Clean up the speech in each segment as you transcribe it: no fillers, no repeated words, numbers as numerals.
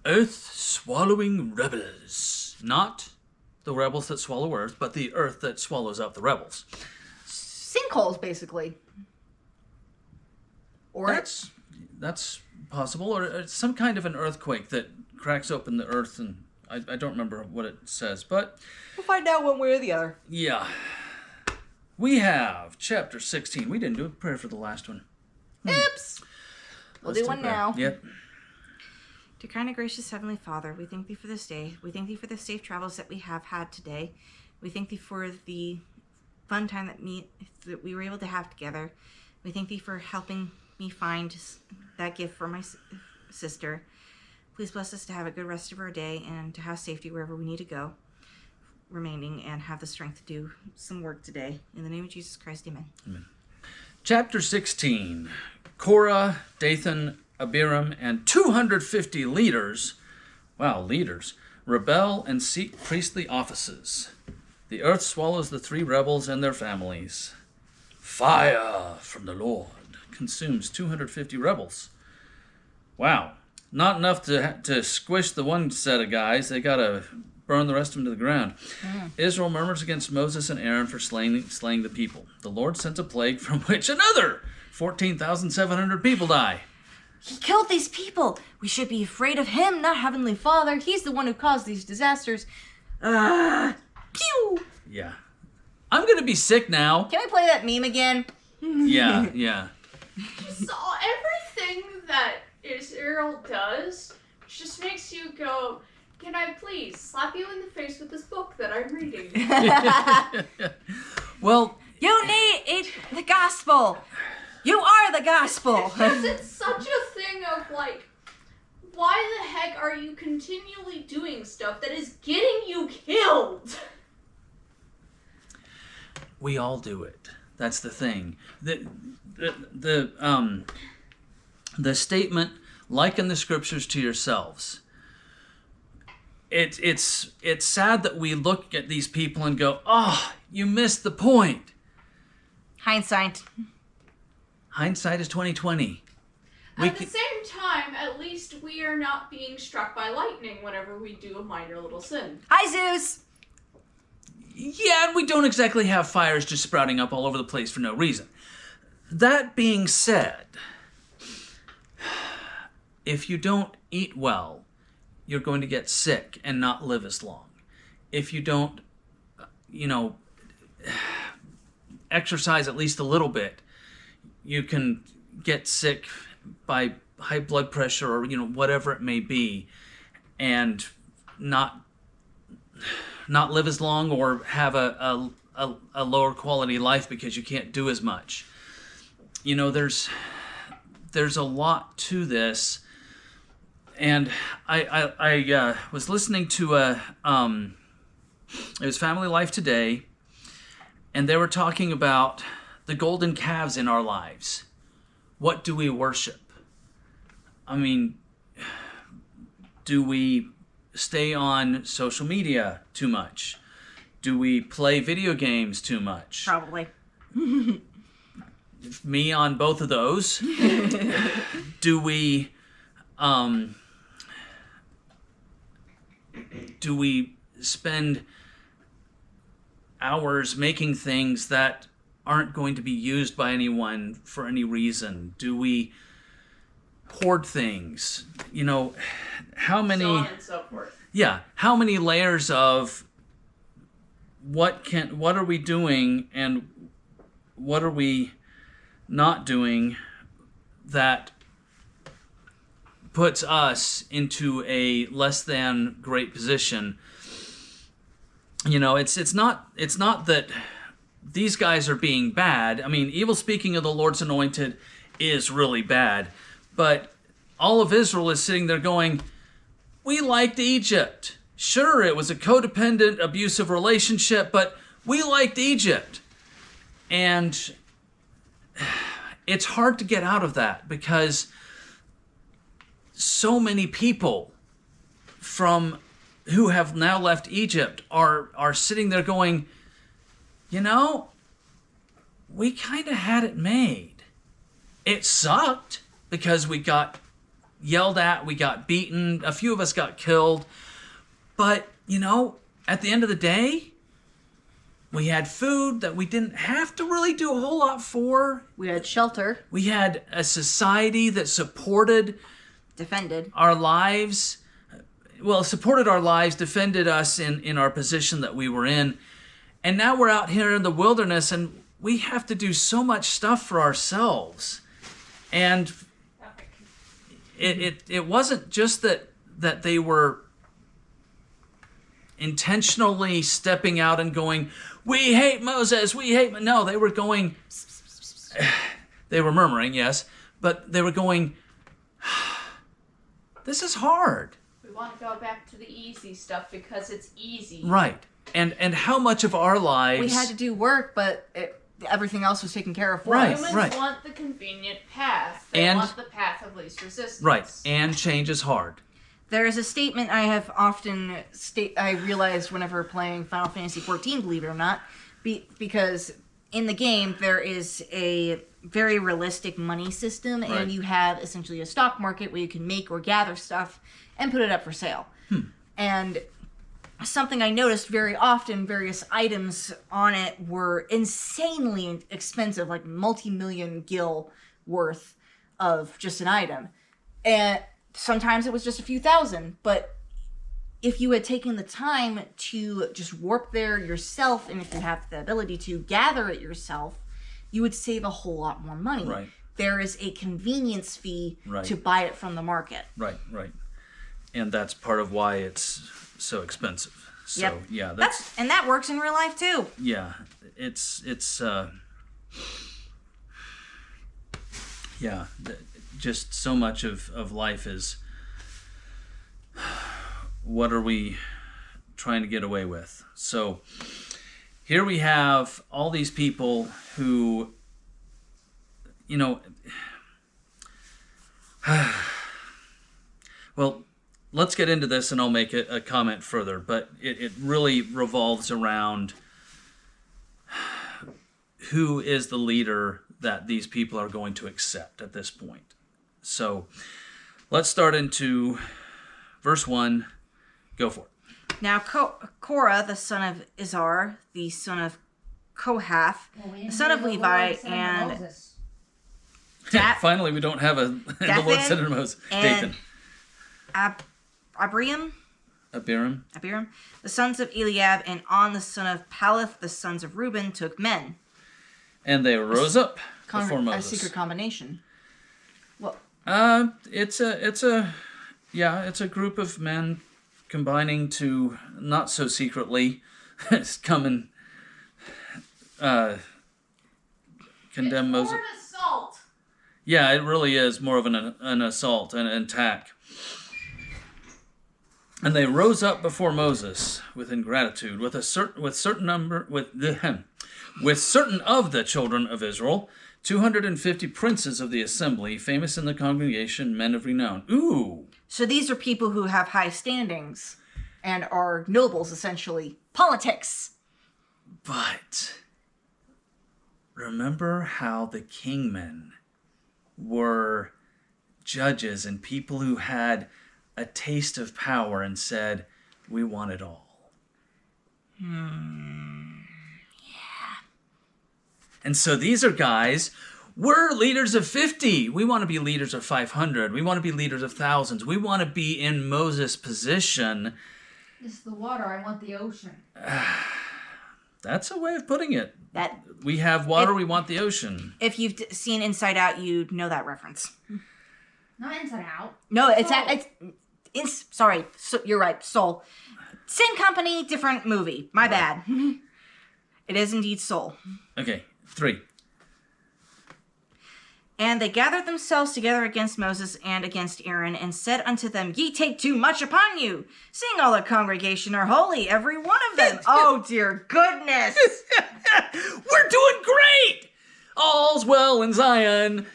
earth-swallowing rebels. Not the rebels that swallow earth, but the earth that swallows up the rebels. Sinkholes, basically. Or That's possible, or some kind of an earthquake that cracks open the earth, and I don't remember what it says, but we'll find out one way or the other. Yeah. We have chapter 16. We didn't do a prayer for the last one. Oops. We'll do one now. Yep. Dear kind and gracious Heavenly Father, we thank Thee for this day. We thank Thee for the safe travels that we have had today. We thank Thee for the fun time that we were able to have together. We thank Thee for helping me find that gift for my sister. Please bless us to have a good rest of our day and to have safety wherever we need to go remaining, and have the strength to do some work today. In the name of Jesus Christ, amen. Amen. Chapter 16. Korah, Dathan, Abiram, and 250 leaders, rebel and seek priestly offices. The earth swallows the 3 rebels and their families. Fire from the Lord consumes 250 rebels. Wow. Not enough to squish the one set of guys. They got to burn the rest of them to the ground. Israel murmurs against Moses and Aaron for slaying the people. The Lord sends a plague from which another 14,700 people die. He killed these people. We should be afraid of him, not Heavenly Father. He's the one who caused these disasters. Pew! Yeah. I'm going to be sick now. Can we play that meme again? Yeah. Just everything that Israel does just makes you go, can I please slap you in the face with this book that I'm reading? Well, you need the gospel. You are the gospel. Because it's such a thing of like, why the heck are you continually doing stuff that is getting you killed? we all do it. That's the thing. The statement, liken the scriptures to yourselves. It's sad that we look at these people and go, oh, you missed the point. Hindsight Hindsight is 2020. At the same time, at least we are not being struck by lightning whenever we do a minor little sin. Hi, Zeus. Yeah, and we don't exactly have fires just sprouting up all over the place for no reason. That being said, if you don't eat well, you're going to get sick and not live as long. If you don't, exercise at least a little bit, you can get sick by high blood pressure or, whatever it may be, and not live as long or have a lower quality life because you can't do as much. There's a lot to this. And I was listening to it was Family Life Today, and they were talking about the golden calves in our lives. What do we worship? I mean, do we stay on social media too much? Do we play video games too much? Probably. Me on both of those. Do we spend hours making things that aren't going to be used by anyone for any reason? Do we hoard things? How many... So on and so forth. Yeah, how many layers of what are we doing and what are we not doing that puts us into a less than great position? It's not that these guys are being bad. I mean, evil speaking of the Lord's anointed is really bad, but all of Israel is sitting there going, we liked Egypt. Sure, it was a codependent, abusive relationship, but we liked Egypt. And it's hard to get out of that because so many people who have now left Egypt are sitting there going, we kind of had it made. It sucked because we got yelled at, we got beaten, a few of us got killed. But, at the end of the day, we had food that we didn't have to really do a whole lot for. We had shelter. We had a society that supported Defended. our lives. Well, supported our lives, defended us in our position that we were in. And now we're out here in the wilderness and we have to do so much stuff for ourselves. And it wasn't just that they were intentionally stepping out and going, we hate Moses, we hate... No, they were going... They were murmuring, yes, but they were going, this is hard. We want to go back to the easy stuff because it's easy. Right. And how much of our lives... We had to do work, but everything else was taken care of for Right. us. Humans want the convenient path. They want the path of least resistance. Right. And change is hard. There is a statement I have often I realized whenever playing Final Fantasy XIV, believe it or not, because in the game there is a very realistic money system, Right. and you have essentially a stock market where you can make or gather stuff and put it up for sale. And something I noticed very often, various items on it were insanely expensive, like multi-million gil worth of just an item. And sometimes it was just a few thousand, but if you had taken the time to just warp there yourself, and if you have the ability to gather it yourself, you would save a whole lot more money. Right. There is a convenience fee Right. to buy it from the market. Right. And that's part of why it's so expensive. So, Yep. yeah, And that works in real life too. yeah, it's just so much of life is, what are we trying to get away with? So here we have all these people who, well, let's get into this and I'll make a comment further, but it really revolves around who is the leader that these people are going to accept at this point. So let's start into verse 1. Go for it. Now Korah, the son of Izhar, the son of Kohath, the son of Levi, and Finally, we don't have the Lord said to Moses. and Dathan. Abiram, Abiram. the sons of Eliab, and On, the son of Paleth, the sons of Reuben, took men. And they rose up before A Moses. secret combination. Well, It's a group of men combining to not so secretly come and condemn It's Moses. more an assault. Yeah, it really is more of an assault and an attack. And they rose up before Moses with ingratitude, with certain of the children of Israel, 250 princes of the assembly, famous in the congregation, men of renown. Ooh. So these are people who have high standings. and are nobles, essentially. Politics. But remember how the kingmen were judges and people who had a taste of power and said, we want it all. And so these are guys, we're leaders of 50. We want to be leaders of 500. We want to be leaders of thousands. We want to be in Moses' position. It's the water. I want the ocean. That's a way of putting it. That We have water, we want the ocean. if you've seen Inside Out, you'd know that reference. Not inside out. No, it's Soul. sorry, so, you're right. Soul, same company, different movie. My bad. It is indeed Soul. Okay, 3. And they gathered themselves together against Moses and against Aaron, and said unto them, Ye take too much upon you, seeing all the congregation are holy, every one of them. Oh, dear goodness. We're doing great! All's well in Zion.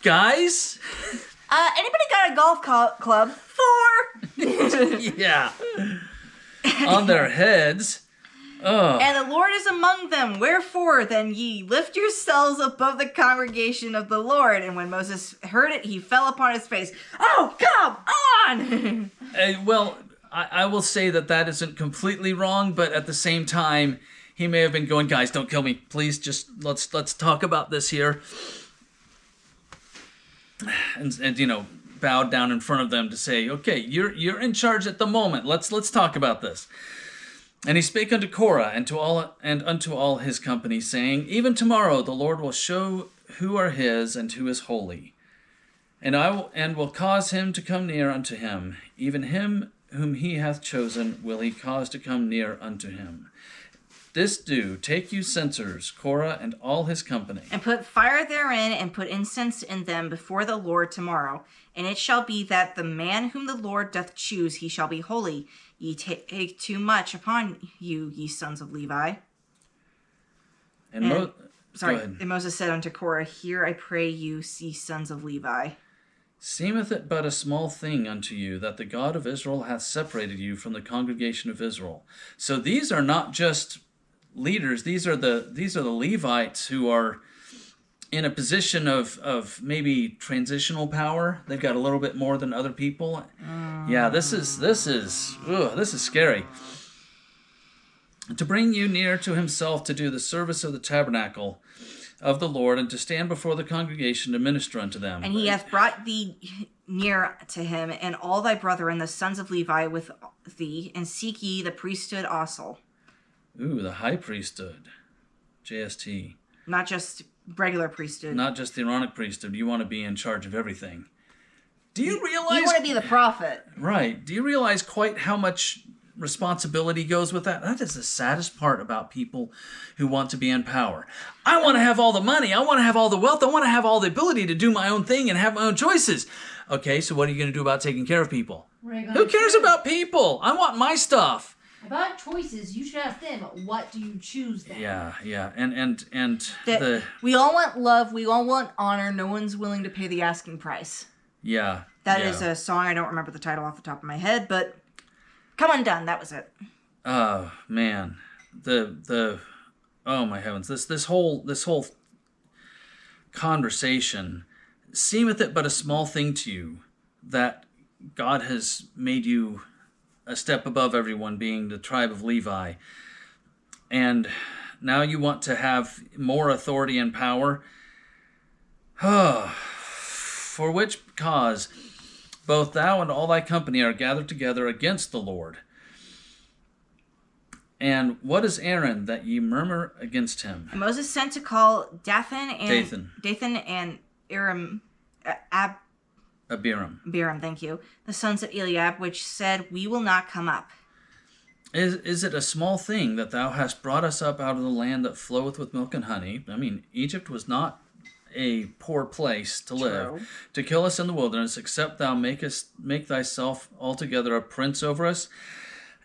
Guys? Anybody got a golf club? 4. Yeah. On their heads Oh. And the Lord is among them. Wherefore then ye lift yourselves above the congregation of the Lord. And when Moses heard it, he fell upon his face. Oh, come on! Well, I will say that isn't completely wrong, but at the same time, he may have been going, guys, don't kill me, please. Just let's talk about this here, and bowed down in front of them to say, okay, you're in charge at the moment. Let's talk about this. And he spake unto Korah and unto all his company, saying, even tomorrow the Lord will show who are his and who is holy, and will cause him to come near unto him, even him whom he hath chosen will he cause to come near unto him. This do, take you censers, Korah and all his company. And put fire therein, and put incense in them before the Lord tomorrow. And it shall be that the man whom the Lord doth choose, he shall be holy. Ye take too much upon you, ye sons of Levi. And Go ahead. and And Moses said unto Korah, hear I pray you, ye sons of Levi. seemeth it but a small thing unto you that the God of Israel hath separated you from the congregation of Israel. So these are not just leaders; these are the Levites who are in a position of maybe transitional power. They've got a little bit more than other people. Yeah, this is scary. To bring you near to himself to do the service of the tabernacle of the Lord, and to stand before the congregation to minister unto them. And he hath brought thee near to him, and all thy brethren, the sons of Levi, with thee, and seek ye the priesthood also. Ooh, the high priesthood. JST. Not just regular priesthood. Not just the Aaronic priesthood. You want to be in charge of everything. Do you realize... You want to be the prophet. Right. Do you realize quite how much responsibility goes with that? That is the saddest part about people who want to be in power. I want to have all the money. I want to have all the wealth. I want to have all the ability to do my own thing and have my own choices. Okay, so what are you going to do about taking care of people? Who cares about people? I want my stuff. About choices, you should ask them, what do you choose then? Yeah. And We all want love. We all want honor. No one's willing to pay the asking price. Yeah. That is a song. I don't remember the title off the top of my head, but Come Undone, that was it. Oh man, the oh my heavens, this whole conversation, seemeth it but a small thing to you that God has made you a step above everyone, being the tribe of Levi, and now you want to have more authority and power. For which cause both thou and all thy company are gathered together against the Lord. And what is Aaron that ye murmur against him? And Moses sent to call Dathan and Abiram, thank you, the sons of Eliab, which said, we will not come up. Is it a small thing that thou hast brought us up out of the land that floweth with milk and honey? I mean, Egypt was not a poor place to live, to kill us in the wilderness, except thou make thyself altogether a prince over us.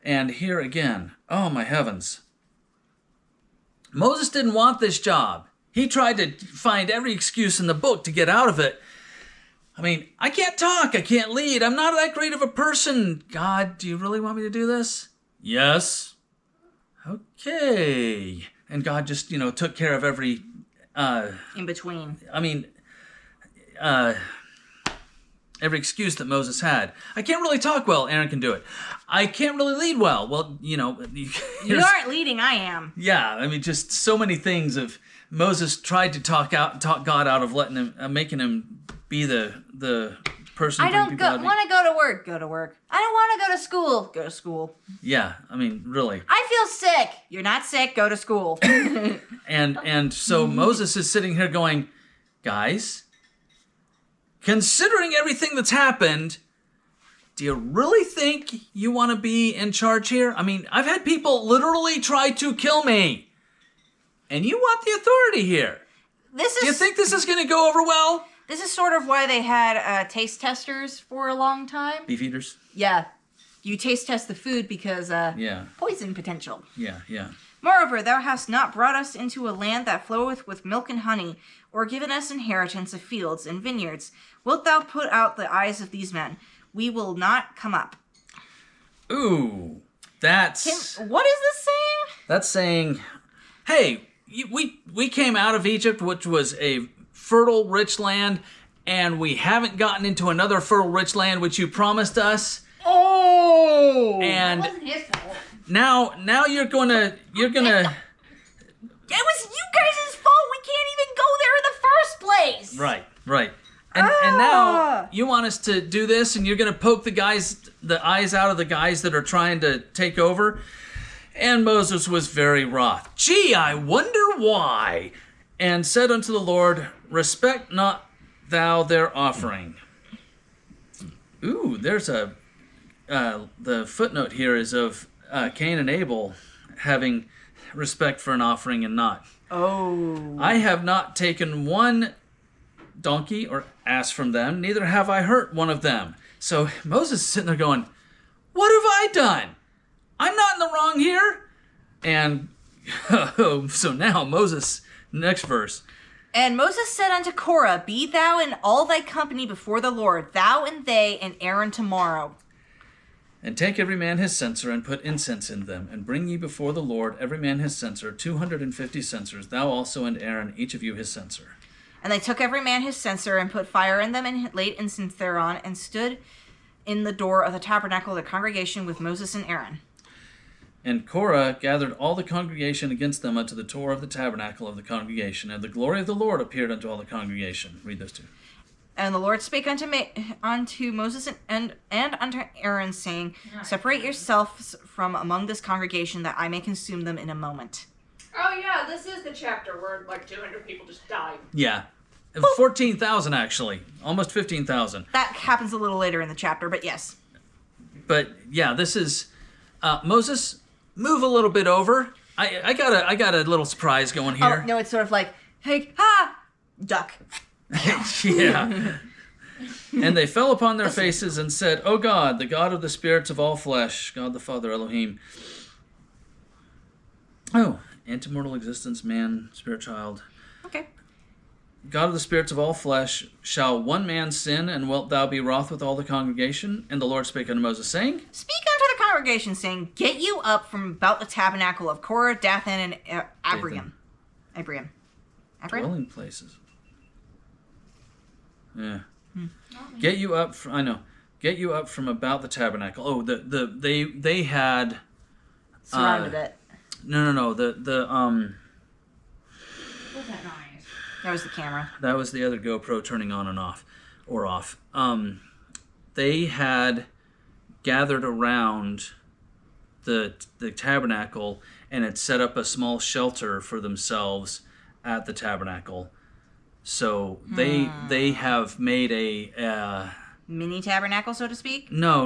And here again, oh my heavens, Moses didn't want this job. He tried to find every excuse in the book to get out of it. I mean, I can't talk, I can't lead, I'm not that great of a person. God, do you really want me to do this? Yes. Okay. And God just, took care of every In between. I mean, every excuse that Moses had. I can't really talk well. Aaron can do it. I can't really lead well. Well, You aren't leading, I am. Yeah, I mean, just so many things of Moses tried to talk God out of letting him, making him be the person. I don't want to go to work. Go to work. I don't want to go to school. Go to school. Yeah, I mean, really. I feel sick. You're not sick, go to school. And so Moses is sitting here going, guys, considering everything that's happened, do you really think you want to be in charge here? I mean, I've had people literally try to kill me, and you want the authority here. Do you think this is going to go over well? This is sort of why they had taste testers for a long time. Beef eaters? Yeah. You taste test the food because Poison potential. Yeah. Moreover, thou hast not brought us into a land that floweth with milk and honey, or given us inheritance of fields and vineyards. Wilt thou put out the eyes of these men? We will not come up. Ooh, that's... What is this saying? That's saying, hey, we came out of Egypt, which was a fertile, rich land, and we haven't gotten into another fertile, rich land, which you promised us. Oh! And It wasn't his fault. now you're gonna. It was you guys' fault. We can't even go there in the first place. Right. And now you want us to do this, and you're gonna poke the eyes out of the guys that are trying to take over. And Moses was very wroth. Gee, I wonder why. And said unto the Lord, respect not thou their offering. Ooh, there's the footnote here is of Cain and Abel having respect for an offering and not. Oh. I have not taken one donkey or ass from them, neither have I hurt one of them. So Moses is sitting there going, what have I done? I'm not in the wrong here. And so now Moses, next verse. And Moses said unto Korah, be thou and all thy company before the Lord, thou and they and Aaron tomorrow. And take every man his censer, and put incense in them, and bring ye before the Lord every man his censer, 250 censers, thou also and Aaron, each of you his censer. And they took every man his censer, and put fire in them, and laid incense thereon, and stood in the door of the tabernacle of the congregation with Moses and Aaron. And Korah gathered all the congregation against them unto the door of the tabernacle of the congregation, and the glory of the Lord appeared unto all the congregation. Read those two. And the Lord spake unto Moses and unto Aaron, saying, separate yourselves from among this congregation, that I may consume them in a moment. Oh yeah, this is the chapter where like 200 people just died. Yeah. 14,000 actually. Almost 15,000. That happens a little later in the chapter, but yes. But yeah, this is Moses, move a little bit over. I got a little surprise going here. Oh, no, it's sort of like, hey, ha! Duck. Yeah. And they fell upon their faces and said, O God, the God of the spirits of all flesh, God the Father Elohim. Oh, antemortal existence, man, spirit child. Okay. God of the spirits of all flesh, shall one man sin, and wilt thou be wroth with all the congregation? And the Lord spake unto Moses, saying, Speak unto the congregation, saying, get you up from about the tabernacle of Korah, Dathan, and Abiram. Dwelling places. Yeah. Get you up from, I know. Get you up from about the tabernacle. Oh, they had Surrounded it. No. The What was that noise? That was the camera. that was the other GoPro turning on and off or off. They had gathered around the tabernacle and had set up a small shelter for themselves at the tabernacle. So they have made a Mini tabernacle, so to speak. no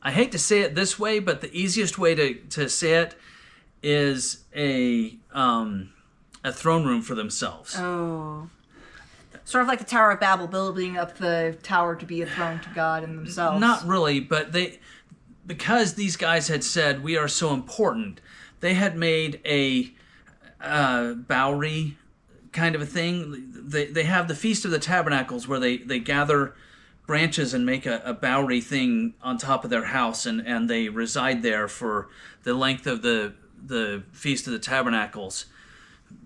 I hate to say it this way, but the easiest way to say it is a throne room for themselves. Oh. Sort of like the Tower of Babel, building up the tower to be a throne to God and themselves. Not really, but because these guys had said we are so important, they had made a Bowery kind of a thing. They have the Feast of the Tabernacles where they gather branches and make a Bowery thing on top of their house, and they reside there for the length of the Feast of the Tabernacles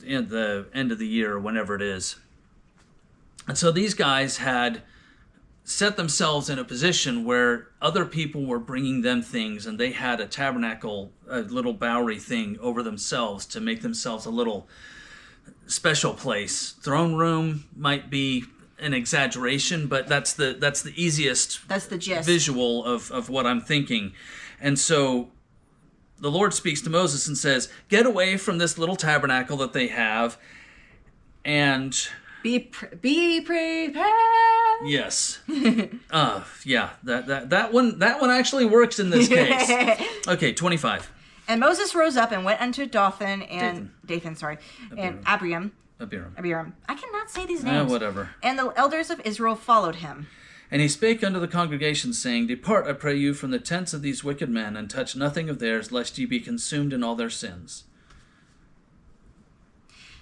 in the end of the year or whenever it is. And so these guys had set themselves in a position where other people were bringing them things, and they had a tabernacle, a little Bowery thing over themselves to make themselves a little special place. Throne room might be an exaggeration, but that's the easiest That's the gist. visual of what I'm thinking. And so the Lord speaks to Moses and says, get away from this little tabernacle that they have, and Be prepared. yes. Yeah, that one actually works in this case. Okay, 25. And Moses rose up and went unto Dathan and Dathan, and Abiram. I cannot say these names. Whatever. And the elders of Israel followed him. And he spake unto the congregation, saying, depart, I pray you, from the tents of these wicked men, and touch nothing of theirs, lest ye be consumed in all their sins.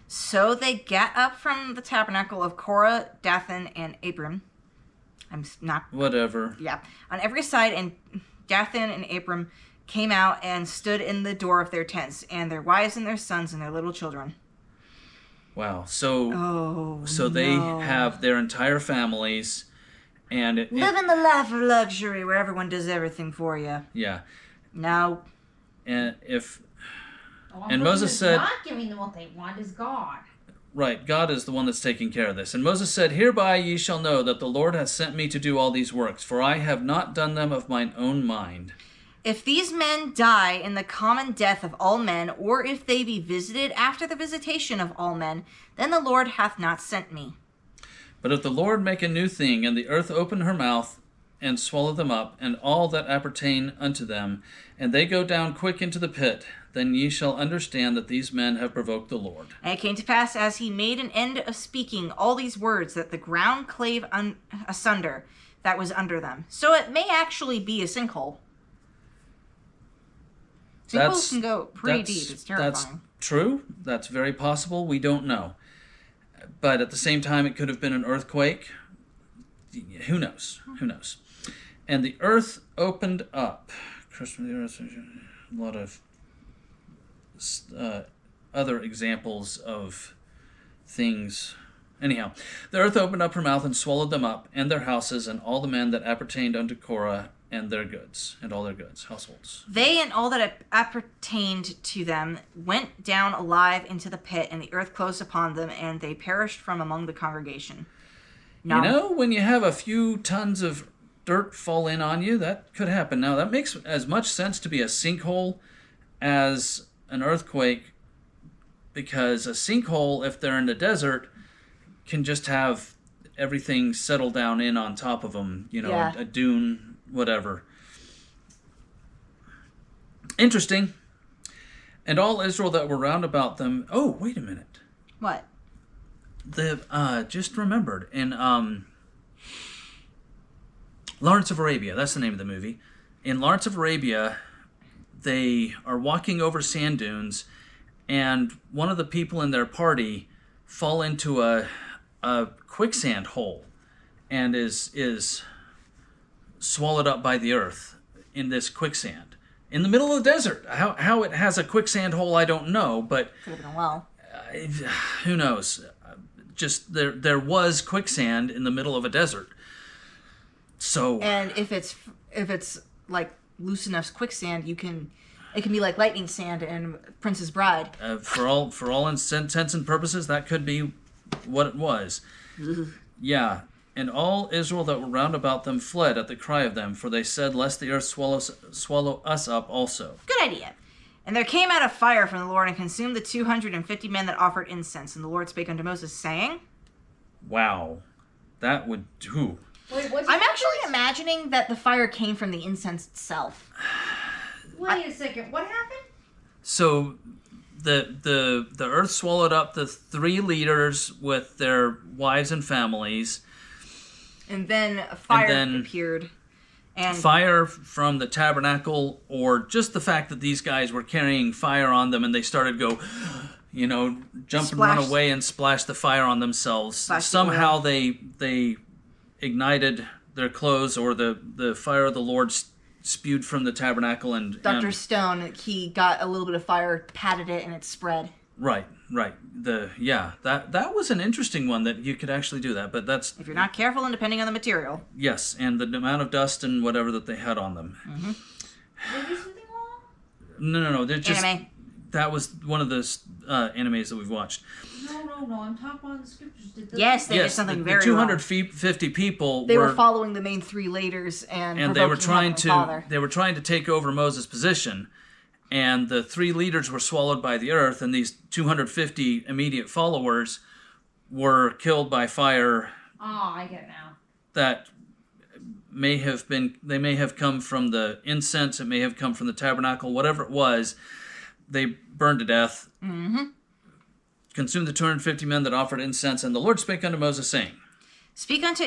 So they got up from the tabernacle of Korah, Dathan, and Abiram. I'm not... Whatever. Yeah. On every side, and Dathan and Abiram came out and stood in the door of their tents, and their wives and their sons and their little children. Wow. So Oh, they no. have their entire families, and Living the life of luxury where everyone does everything for you. yeah. No. And if The And person Moses who's said- not giving them what they want is God. right, God is the one that's taking care of this. And Moses said, "Hereby ye shall know that the Lord hath sent me to do all these works, for I have not done them of mine own mind." If these men die in the common death of all men, or if they be visited after the visitation of all men, then the Lord hath not sent me. But if the Lord make a new thing, and the earth open her mouth, and swallow them up, and all that appertain unto them, and they go down quick into the pit, then ye shall understand that these men have provoked the Lord. And it came to pass, as he made an end of speaking all these words, that the ground clave asunder that was under them. So it may actually be a sinkhole. Sinkholes can go pretty deep. It's terrifying. That's true. That's very possible. We don't know. But at the same time, it could have been an earthquake. Who knows? Who knows? And the earth opened up. A lot of other examples of things. Anyhow, the earth opened up her mouth and swallowed them up, and their houses, and all the men that appertained unto Korah, and their goods, and all their goods, households. They and all that appertained to them went down alive into the pit, and the earth closed upon them, and they perished from among the congregation. You know, when you have a few tons of dirt fall in on you, that could happen. Now, that makes as much sense to be a sinkhole as an earthquake, because a sinkhole, if they're in the desert, can just have everything settle down in on top of them, you know, Yeah. a dune, whatever. Interesting. And all Israel that were round about them. Oh, wait a minute. What? Just remembered in Lawrence of Arabia. That's the name of the movie. In Lawrence of Arabia, they are walking over sand dunes, and one of the people in their party fall into a quicksand hole, and is swallowed up by the earth in this quicksand in the middle of the desert. How it has a quicksand hole, I don't know, but Could have been a well. who knows? Just there was quicksand in the middle of a desert. So And if it's like loose enough quicksand, it can be like lightning sand in Princess Bride. for all intents and purposes, that could be what it was. Yeah. And all Israel that were round about them fled at the cry of them, for they said, "Lest the earth swallow us up also." Good idea. And there came out a fire from the Lord and consumed the 250 men that offered incense. And the Lord spake unto Moses, saying, Wow, that would who? Wait, what's I'm actually imagining that the fire came from the incense itself. Wait a second. What happened? So the earth swallowed up the 3 leaders with their wives and families. And then a fire then appeared. And Fire from the tabernacle, or just the fact that these guys were carrying fire on them, and they started jump and run Splash. away and splash the fire on themselves. Splash the Somehow they ignited their clothes, or the fire of the Lord spewed from the tabernacle, and Dr. Stone, he got a little bit of fire, patted it, and it spread. right. That was an interesting one, that you could actually do that, but that's If you're not careful and depending on the material. yes, and the amount of dust and whatever that they had on them. Did I do something wrong? No, they're just Anime. that was one of the animes that we've watched. No. I'm talking about the scriptures. Yes, they did something the very 250 people They were following the main 3 leaders and they were provoking trying Heavenly Father. they were trying to take over Moses' position, and the 3 leaders were swallowed by the earth, and these 250 immediate followers were killed by fire. Oh, I get it now. That may have come from the incense, it may have come from the tabernacle, whatever it was. They burned to death. Mm-hmm. Consumed the 250 men that offered incense, and the Lord spake unto Moses, saying, Speak unto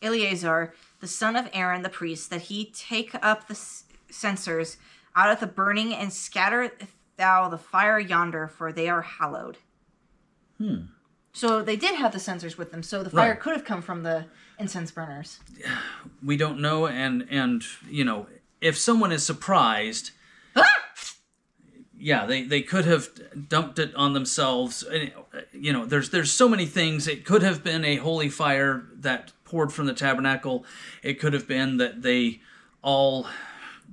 Eleazar, the son of Aaron the priest, that he take up the censers out of the burning, and scatter thou the fire yonder, for they are hallowed. So they did have the censers with them, so the fire Right. could have come from the incense burners. We don't know, and if someone is surprised, yeah, they could have dumped it on themselves. You know, there's so many things. It could have been a holy fire that poured from the tabernacle. It could have been that they all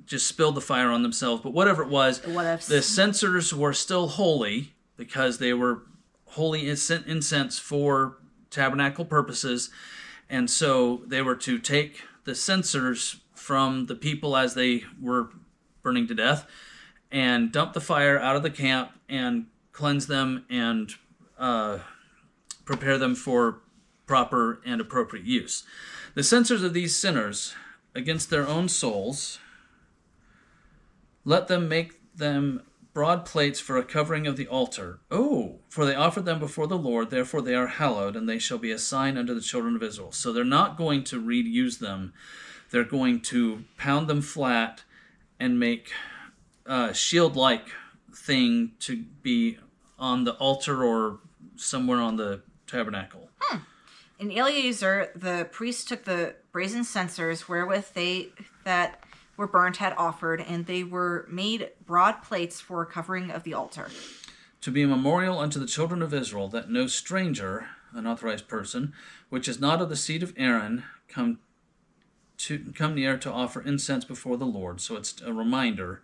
just spilled the fire on themselves. But whatever it was, the censers were still holy because they were holy incense for tabernacle purposes. And so they were to take the censers from the people as they were burning to death and dump the fire out of the camp and cleanse them and prepare them for proper and appropriate use. The censers of these sinners against their own souls, let them make them broad plates for a covering of the altar. Oh, for they offered them before the Lord, therefore they are hallowed, and they shall be a sign unto the children of Israel. So they're not going to reuse them. They're going to pound them flat and make a shield-like thing to be on the altar or somewhere on the tabernacle. In Eleazar, the priest took the brazen censers wherewith they that were burnt had offered, and they were made broad plates for a covering of the altar. To be a memorial unto the children of Israel, that no stranger, unauthorized person, which is not of the seed of Aaron, come near to offer incense before the Lord. So it's a reminder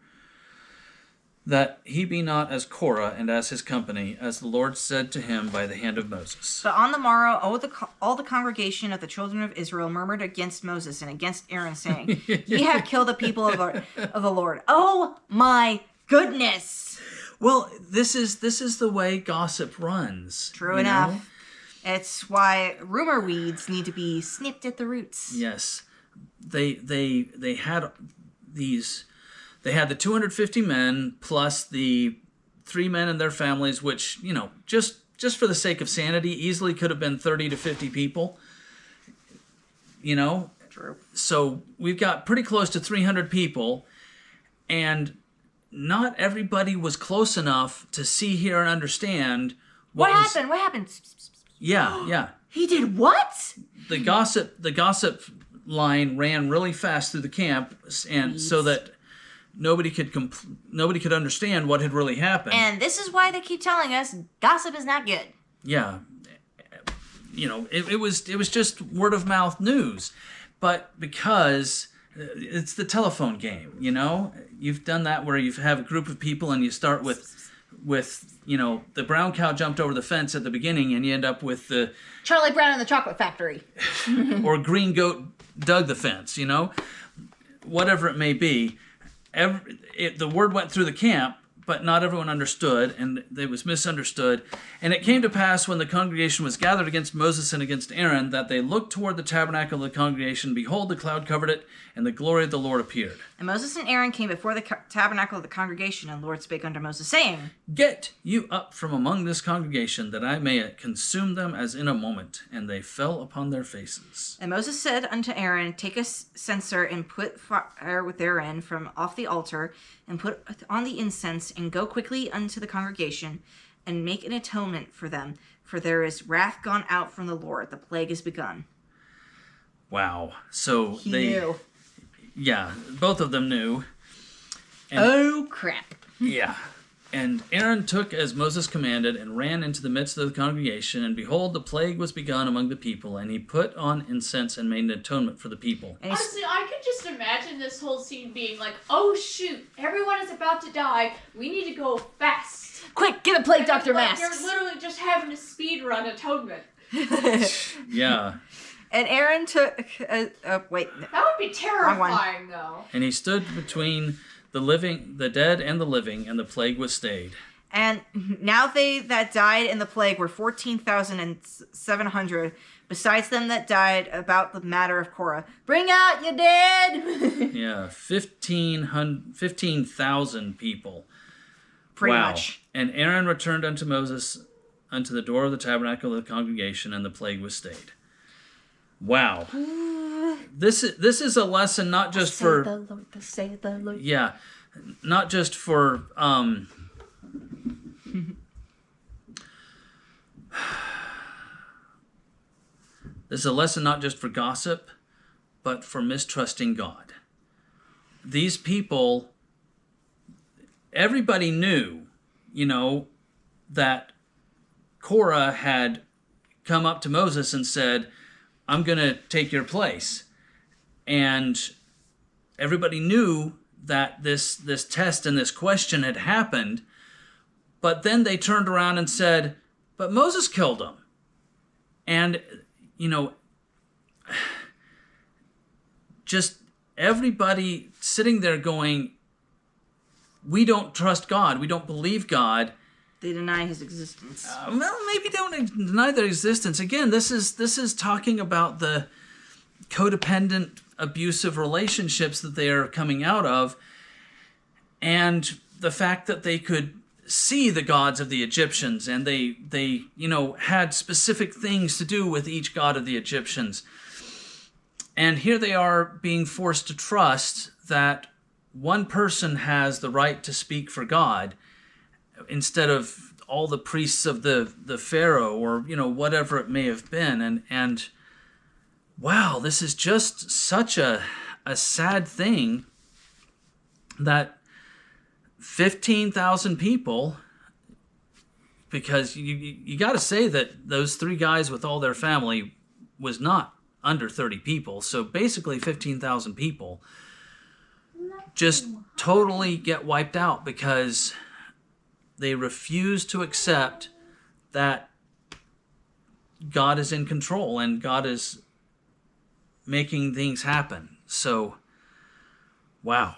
that he be not as Korah and as his company, as the Lord said to him by the hand of Moses. But on the morrow, all the congregation of the children of Israel murmured against Moses and against Aaron, saying, Ye have killed the people of the Lord. Oh my goodness! Well, this is the way gossip runs. True enough. It's why rumor weeds need to be snipped at the roots. Yes. They had these. They had the 250 men plus the 3 men and their families, which, you know, just for the sake of sanity, easily could have been 30 to 50 people. You know? True. So we've got pretty close to 300 people, and not everybody was close enough to see, hear, and understand What happened? What happened? Yeah. He did what? The gossip line ran really fast through the camp, and so that nobody could understand what had really happened. And this is why they keep telling us gossip is not good. Yeah, you know, it was just word of mouth news, but because it's the telephone game, you know, you've done that where you have a group of people and you start with you know, the brown cow jumped over the fence at the beginning, and you end up with the Charlie Brown and the Chocolate Factory. or green goat dug the fence, you know, whatever it may be. The word went through the camp, but not everyone understood, and it was misunderstood. And it came to pass when the congregation was gathered against Moses and against Aaron, that they looked toward the tabernacle of the congregation. Behold, the cloud covered it, and the glory of the Lord appeared. And Moses and Aaron came before the tabernacle of the congregation, and the Lord spake unto Moses, saying, Get you up from among this congregation, that I may consume them as in a moment. And they fell upon their faces. And Moses said unto Aaron, Take a censer, and put fire therein from off the altar, and put on the incense, and go quickly unto the congregation, and make an atonement for them. For there is wrath gone out from the Lord, the plague is begun. Wow. So He they knew. Yeah, both of them knew. And, Oh, crap. yeah. And Aaron took as Moses commanded, and ran into the midst of the congregation, and behold, the plague was begun among the people, and he put on incense and made an atonement for the people. And Honestly, I could just imagine this whole scene being like, oh shoot, everyone is about to die, we need to go fast. Quick, get a plague And doctor like, masks. You're literally just having a speed run atonement. Yeah. And Aaron took... wait. That would be terrifying, though. And he stood between the dead and the living, and the plague was stayed. And now they that died in the plague were 14,700, besides them that died about the matter of Korah. Bring out your dead! Yeah, 15,000 people. Pretty Wow. much. And Aaron returned unto Moses unto the door of the tabernacle of the congregation, and the plague was stayed. Wow. This is a lesson not just for Say the Lord. yeah, not just for this is a lesson not just for gossip, but for mistrusting God. these people, everybody knew, that Korah had come up to Moses and said, I'm going to take your place. And everybody knew that this test and this question had happened. But then they turned around and said, but Moses killed him. And, just everybody sitting there going, we don't trust God. We don't believe God. They deny his existence. Well, maybe don't deny their existence. Again, this is talking about the codependent, abusive relationships that they are coming out of, and the fact that they could see the gods of the Egyptians, and they had specific things to do with each god of the Egyptians. And here they are being forced to trust that one person has the right to speak for God instead of all the priests of the Pharaoh, or whatever it may have been. And wow, this is just such a sad thing that 15,000 people, because you got to say that those three guys with all their family was not under 30 people. So basically 15,000 people just totally get wiped out because they refuse to accept that God is in control and God is making things happen. So, wow.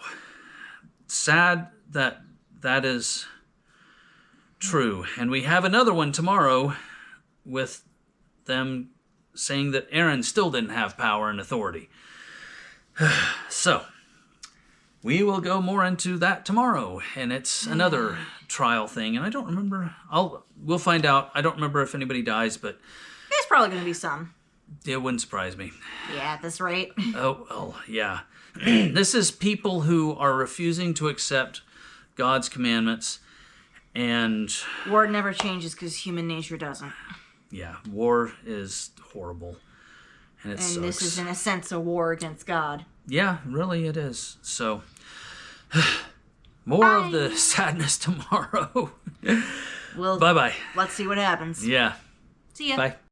Sad that is true. And we have another one tomorrow with them saying that Aaron still didn't have power and authority. So, we will go more into that tomorrow, and it's another trial thing, and I don't remember. We'll find out. I don't remember if anybody dies, but There's probably going to be some. it wouldn't surprise me. Yeah, at this rate. Oh, well, yeah. This is people who are refusing to accept God's commandments, and War never changes because human nature doesn't. yeah, war is horrible, and it And sucks. this is, in a sense, a war against God. Yeah, really it is. So, more of the sadness tomorrow. Well, Bye-bye. let's see what happens. Yeah. See ya. Bye.